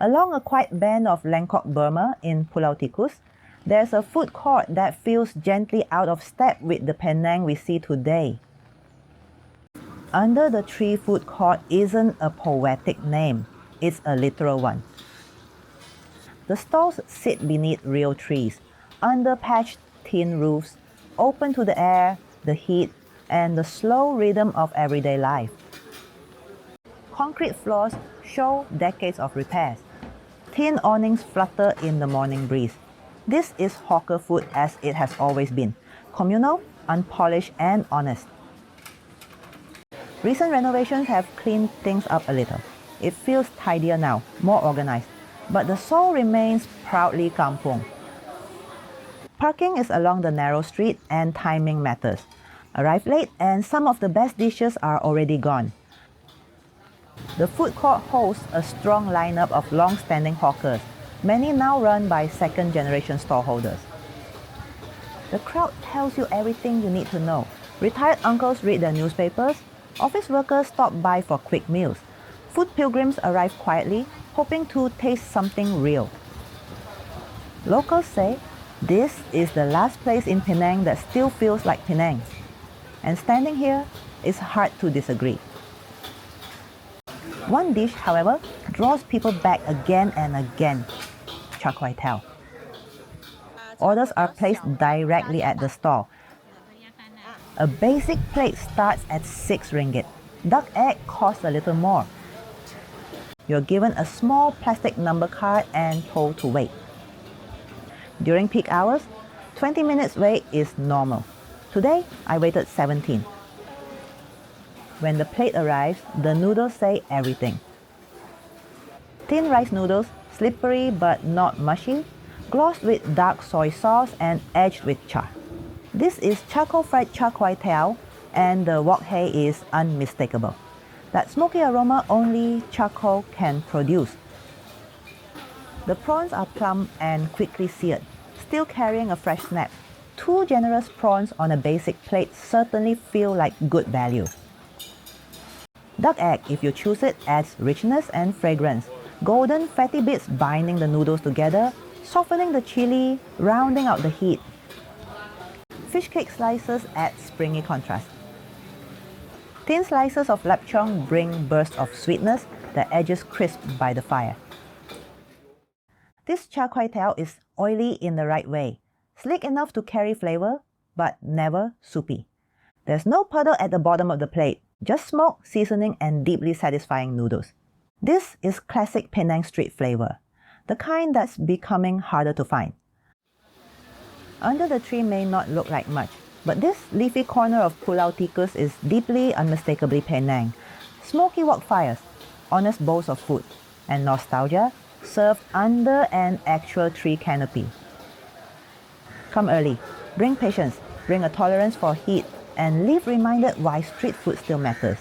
Along a quiet band of Lengkok Burma in Pulau Tikus, there's a food court that feels gently out of step with the Penang we see today. Under the Tree Food Court isn't a poetic name, it's a literal one. The stalls sit beneath real trees, under patched tin roofs, open to the air, the heat, and the slow rhythm of everyday life. Concrete floors show decades of repairs. Tin awnings flutter in the morning breeze. This is hawker food as it has always been, communal, unpolished, and honest. Recent renovations have cleaned things up a little. It feels tidier now, more organized, but the soul remains proudly kampung. Parking is along the narrow street and timing matters. Arrive late and some of the best dishes are already gone. The food court hosts a strong lineup of long-standing hawkers, many now run by second-generation stallholders. The crowd tells you everything you need to know. Retired uncles read their newspapers, office workers stop by for quick meals. Food pilgrims arrive quietly, hoping to taste something real. Locals say this is the last place in Penang that still feels like Penang. And standing here, it's hard to disagree. One dish, however, draws people back again and again: Char Koay Teow. Orders are placed directly at the stall. A basic plate starts at 6 ringgit. Duck egg costs a little more. You're given a small plastic number card and told to wait. During peak hours, 20 minutes wait is normal. Today, I waited 17. When the plate arrives, the noodles say everything. Thin rice noodles, slippery but not mushy, glossed with dark soy sauce and edged with char. This is charcoal fried Char Koay Teow, and the wok hei is unmistakable. That smoky aroma only charcoal can produce. The prawns are plump and quickly seared, still carrying a fresh snap. 2 generous prawns on a basic plate certainly feel like good value. Duck egg, if you choose it, adds richness and fragrance. Golden fatty bits binding the noodles together, softening the chili, rounding out the heat. Fish cake slices add springy contrast. Thin slices of lapchong bring bursts of sweetness, the edges crisp by the fire. This Char Koay Teow is oily in the right way, slick enough to carry flavor, but never soupy. There's no puddle at the bottom of the plate, just smoke, seasoning, and deeply satisfying noodles. This is classic Penang street flavor, the kind that's becoming harder to find. Under the tree may not look like much, but this leafy corner of Pulau Tikus is deeply, unmistakably Penang. Smoky wok fires, honest bowls of food, and nostalgia served under an actual tree canopy. Come early, bring patience, bring a tolerance for heat, and leave reminded why street food still matters.